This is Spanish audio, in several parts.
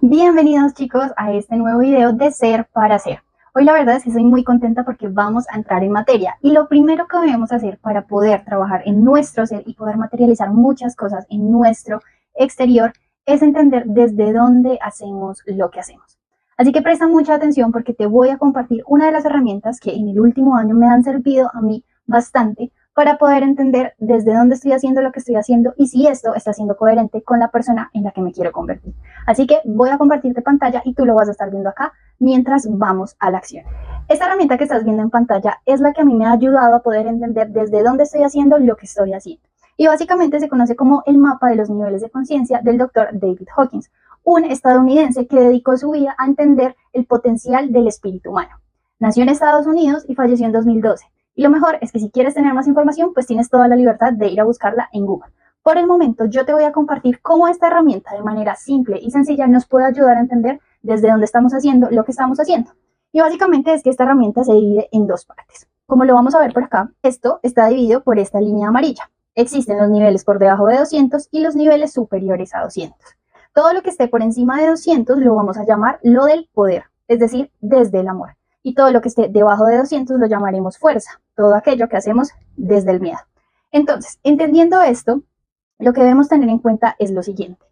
Bienvenidos chicos a este nuevo video de Ser para Ser. Hoy la verdad es que estoy muy contenta porque vamos a entrar en materia y lo primero que debemos hacer para poder trabajar en nuestro ser y poder materializar muchas cosas en nuestro exterior es entender desde dónde hacemos lo que hacemos. Así que presta mucha atención porque te voy a compartir una de las herramientas que en el último año me han servido a mí bastante para poder entender desde dónde estoy haciendo lo que estoy haciendo y si esto está siendo coherente con la persona en la que me quiero convertir. Así que voy a compartirte pantalla y tú lo vas a estar viendo acá mientras vamos a la acción. Esta herramienta que estás viendo en pantalla es la que a mí me ha ayudado a poder entender desde dónde estoy haciendo lo que estoy haciendo. Y básicamente se conoce como el mapa de los niveles de conciencia del Dr. David Hawkins, un estadounidense que dedicó su vida a entender el potencial del espíritu humano. Nació en Estados Unidos y falleció en 2012. Y lo mejor es que si quieres tener más información, pues tienes toda la libertad de ir a buscarla en Google. Por el momento, yo te voy a compartir cómo esta herramienta de manera simple y sencilla nos puede ayudar a entender desde dónde estamos haciendo lo que estamos haciendo. Y básicamente es que esta herramienta se divide en dos partes. Como lo vamos a ver por acá, esto está dividido por esta línea amarilla. Existen los niveles por debajo de 200 y los niveles superiores a 200. Todo lo que esté por encima de 200 lo vamos a llamar lo del poder, es decir, desde el amor. Y todo lo que esté debajo de 200 lo llamaremos fuerza, todo aquello que hacemos desde el miedo. Entonces, entendiendo esto, lo que debemos tener en cuenta es lo siguiente.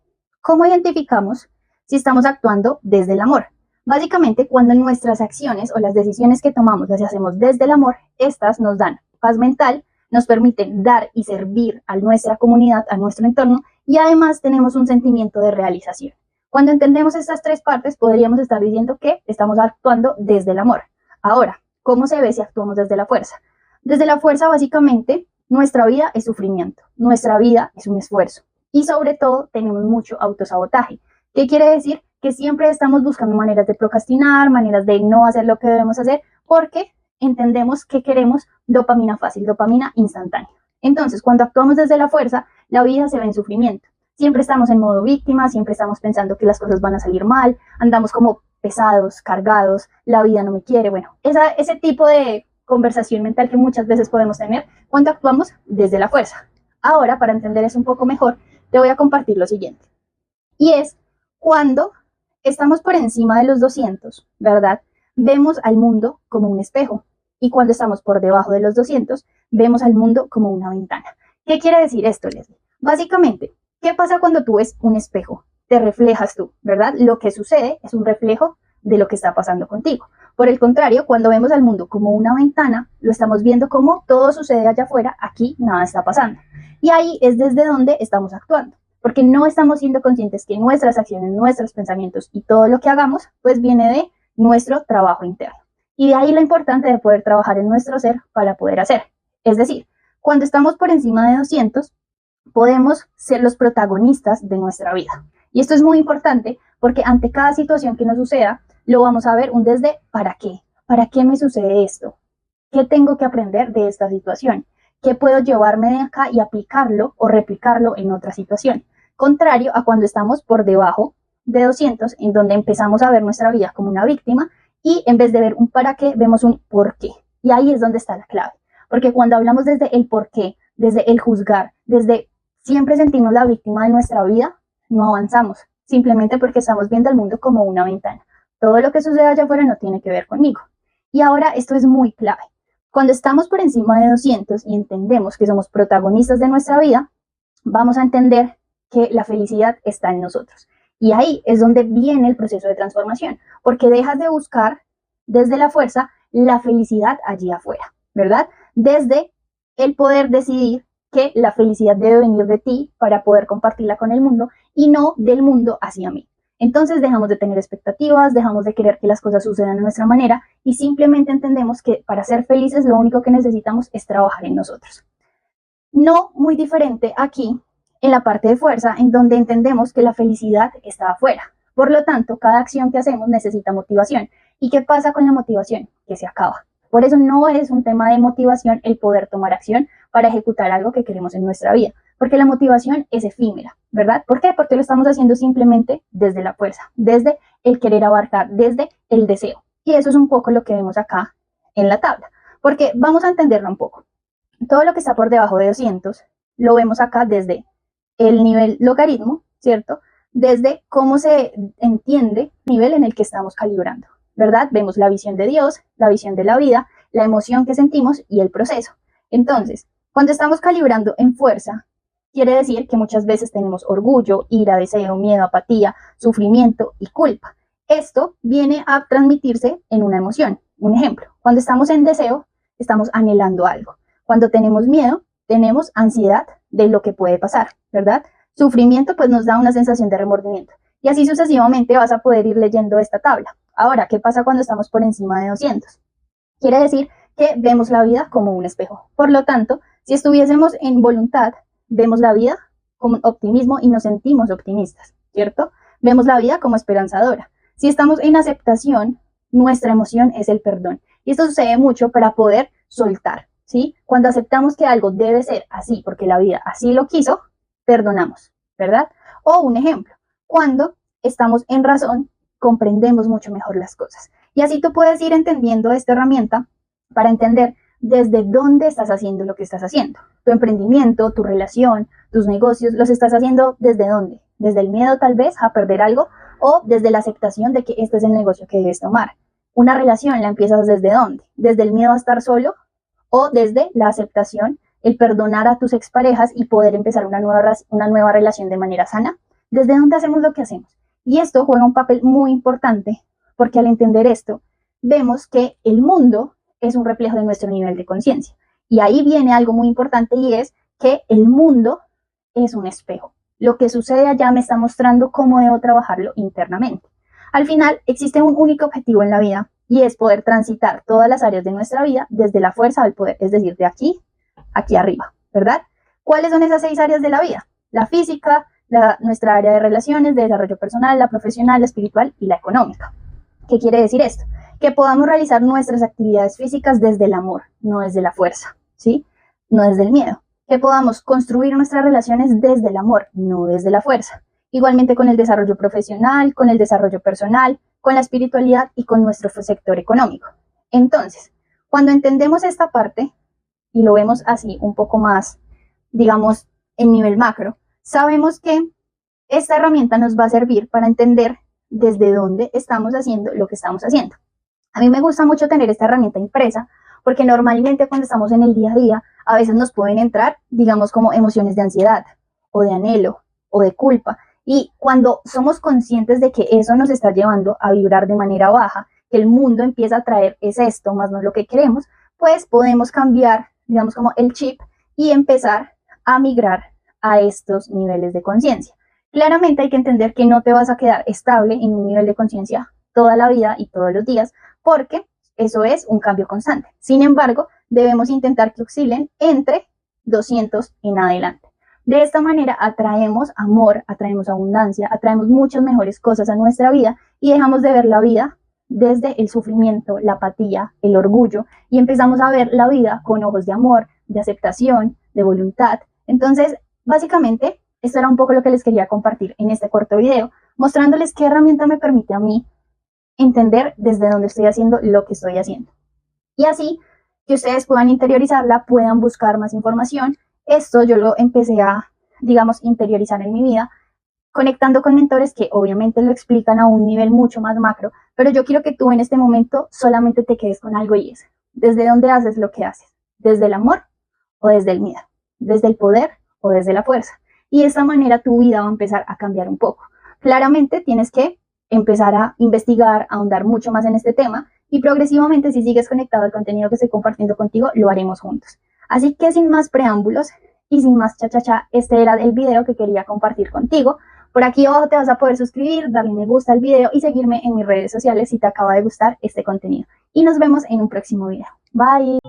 ¿Cómo identificamos si estamos actuando desde el amor? Básicamente, cuando nuestras acciones o las decisiones que tomamos las hacemos desde el amor, estas nos dan paz mental, nos permiten dar y servir a nuestra comunidad, a nuestro entorno, y además tenemos un sentimiento de realización. Cuando entendemos estas tres partes, podríamos estar diciendo que estamos actuando desde el amor. Ahora, ¿cómo se ve si actuamos desde la fuerza? Desde la fuerza, básicamente, nuestra vida es sufrimiento, nuestra vida es un esfuerzo y sobre todo tenemos mucho autosabotaje. ¿Qué quiere decir? Que siempre estamos buscando maneras de procrastinar, maneras de no hacer lo que debemos hacer porque entendemos que queremos dopamina fácil, dopamina instantánea. Entonces, cuando actuamos desde la fuerza, la vida se ve en sufrimiento. Siempre estamos en modo víctima, siempre estamos pensando que las cosas van a salir mal, andamos como pesados, cargados, la vida no me quiere. Bueno, ese tipo de conversación mental que muchas veces podemos tener cuando actuamos desde la fuerza. Ahora, para entender eso un poco mejor, te voy a compartir lo siguiente. Y es cuando estamos por encima de los 200, ¿verdad? Vemos al mundo como un espejo. Y cuando estamos por debajo de los 200, vemos al mundo como una ventana. ¿Qué quiere decir esto, Leslie? Básicamente, ¿qué pasa cuando tú ves un espejo? Te reflejas tú, ¿verdad? Lo que sucede es un reflejo de lo que está pasando contigo. Por el contrario, cuando vemos al mundo como una ventana, lo estamos viendo como todo sucede allá afuera, aquí nada está pasando. Y ahí es desde donde estamos actuando, porque no estamos siendo conscientes que nuestras acciones, nuestros pensamientos y todo lo que hagamos, pues viene de nuestro trabajo interno. Y de ahí lo importante de poder trabajar en nuestro ser para poder hacer. Es decir, cuando estamos por encima de 200, podemos ser los protagonistas de nuestra vida. Y esto es muy importante porque ante cada situación que nos suceda, lo vamos a ver un desde ¿para qué? ¿Para qué me sucede esto? ¿Qué tengo que aprender de esta situación? ¿Qué puedo llevarme de acá y aplicarlo o replicarlo en otra situación? Contrario a cuando estamos por debajo de 200, en donde empezamos a ver nuestra vida como una víctima y en vez de ver un para qué, vemos un por qué. Y ahí es donde está la clave. Porque cuando hablamos desde el por qué, desde el juzgar, desde siempre sentimos la víctima de nuestra vida, no avanzamos, simplemente porque estamos viendo el mundo como una ventana. Todo lo que sucede allá afuera no tiene que ver conmigo. Y ahora esto es muy clave. Cuando estamos por encima de 200 y entendemos que somos protagonistas de nuestra vida, vamos a entender que la felicidad está en nosotros. Y ahí es donde viene el proceso de transformación, porque dejas de buscar desde la fuerza la felicidad allí afuera, ¿verdad? Desde el poder decidir que la felicidad debe venir de ti para poder compartirla con el mundo y no del mundo hacia mí. Entonces dejamos de tener expectativas, dejamos de querer que las cosas sucedan de nuestra manera y simplemente entendemos que para ser felices lo único que necesitamos es trabajar en nosotros. No muy diferente aquí en la parte de fuerza, en donde entendemos que la felicidad está afuera. Por lo tanto, cada acción que hacemos necesita motivación. ¿Y qué pasa con la motivación? Que se acaba. Por eso no es un tema de motivación el poder tomar acción para ejecutar algo que queremos en nuestra vida, porque la motivación es efímera, ¿verdad? ¿Por qué? Porque lo estamos haciendo simplemente desde la fuerza, desde el querer abarcar, desde el deseo. Y eso es un poco lo que vemos acá en la tabla, porque vamos a entenderlo un poco. Todo lo que está por debajo de 200 lo vemos acá desde el nivel logaritmo, ¿cierto? desde cómo se entiende el nivel en el que estamos calibrando, ¿verdad? Vemos la visión de Dios, la visión de la vida, la emoción que sentimos y el proceso. Entonces, cuando estamos calibrando en fuerza, quiere decir que muchas veces tenemos orgullo, ira, deseo, miedo, apatía, sufrimiento y culpa. Esto viene a transmitirse en una emoción. Un ejemplo, cuando estamos en deseo, estamos anhelando algo. Cuando tenemos miedo, tenemos ansiedad de lo que puede pasar, ¿verdad? Sufrimiento pues nos da una sensación de remordimiento. Y así sucesivamente vas a poder ir leyendo esta tabla. Ahora, ¿qué pasa cuando estamos por encima de 200? Quiere decir que vemos la vida como un espejo. Por lo tanto, si estuviésemos en voluntad, vemos la vida con optimismo y nos sentimos optimistas, ¿cierto? Vemos la vida como esperanzadora. Si estamos en aceptación, nuestra emoción es el perdón. Y esto sucede mucho para poder soltar, ¿sí? Cuando aceptamos que algo debe ser así porque la vida así lo quiso, perdonamos, ¿verdad? O un ejemplo, cuando estamos en razón, comprendemos mucho mejor las cosas. Y así tú puedes ir entendiendo esta herramienta para entender desde dónde estás haciendo lo que estás haciendo. Tu emprendimiento, tu relación, tus negocios, ¿los estás haciendo desde dónde? Desde el miedo tal vez a perder algo o desde la aceptación de que este es el negocio que debes tomar. Una relación la empiezas desde dónde? Desde el miedo a estar solo o desde la aceptación, el perdonar a tus exparejas y poder empezar una nueva relación de manera sana. ¿Desde dónde hacemos lo que hacemos? Y esto juega un papel muy importante porque al entender esto, vemos que el mundo es un reflejo de nuestro nivel de conciencia. Y ahí viene algo muy importante y es que el mundo es un espejo. Lo que sucede allá me está mostrando cómo debo trabajarlo internamente. Al final, existe un único objetivo en la vida y es poder transitar todas las áreas de nuestra vida desde la fuerza al poder, es decir, de aquí arriba, ¿verdad? ¿Cuáles son esas 6 áreas de la vida? La física, nuestra área de relaciones, de desarrollo personal, la profesional, la espiritual y la económica. ¿Qué quiere decir esto? Que podamos realizar nuestras actividades físicas desde el amor, no desde la fuerza, ¿sí? No desde el miedo. Que podamos construir nuestras relaciones desde el amor, no desde la fuerza. Igualmente con el desarrollo profesional, con el desarrollo personal, con la espiritualidad y con nuestro sector económico. Entonces, cuando entendemos esta parte y lo vemos así un poco más, digamos, en nivel macro, sabemos que esta herramienta nos va a servir para entender desde dónde estamos haciendo lo que estamos haciendo. A mí me gusta mucho tener esta herramienta impresa porque normalmente cuando estamos en el día a día, a veces nos pueden entrar, digamos, como emociones de ansiedad o de anhelo o de culpa. Y cuando somos conscientes de que eso nos está llevando a vibrar de manera baja, que el mundo empieza a traer es esto, más no es lo que queremos, pues podemos cambiar, digamos, como el chip y empezar a migrar a estos niveles de conciencia. Claramente hay que entender que no te vas a quedar estable en un nivel de conciencia toda la vida y todos los días, porque eso es un cambio constante. Sin embargo, debemos intentar que oscilen entre 200 en adelante. De esta manera atraemos amor, atraemos abundancia, atraemos muchas mejores cosas a nuestra vida y dejamos de ver la vida desde el sufrimiento, la apatía, el orgullo y empezamos a ver la vida con ojos de amor, de aceptación, de voluntad. Entonces, básicamente, esto era un poco lo que les quería compartir en este corto video, mostrándoles qué herramienta me permite a mí entender desde dónde estoy haciendo lo que estoy haciendo. Y así que ustedes puedan interiorizarla, puedan buscar más información. Esto yo lo empecé a, digamos, interiorizar en mi vida, conectando con mentores que obviamente lo explican a un nivel mucho más macro, pero yo quiero que tú en este momento solamente te quedes con algo y es, ¿desde dónde haces lo que haces? ¿Desde el amor o desde el miedo? ¿Desde el poder o desde la fuerza? Y de esta manera tu vida va a empezar a cambiar un poco. Claramente tienes que empezar a investigar, a ahondar mucho más en este tema y progresivamente si sigues conectado al contenido que estoy compartiendo contigo, lo haremos juntos. Así que sin más preámbulos y sin más cha, este era el video que quería compartir contigo. Por aquí abajo te vas a poder suscribir, darle me gusta al video y seguirme en mis redes sociales si te acaba de gustar este contenido. Y nos vemos en un próximo video. Bye.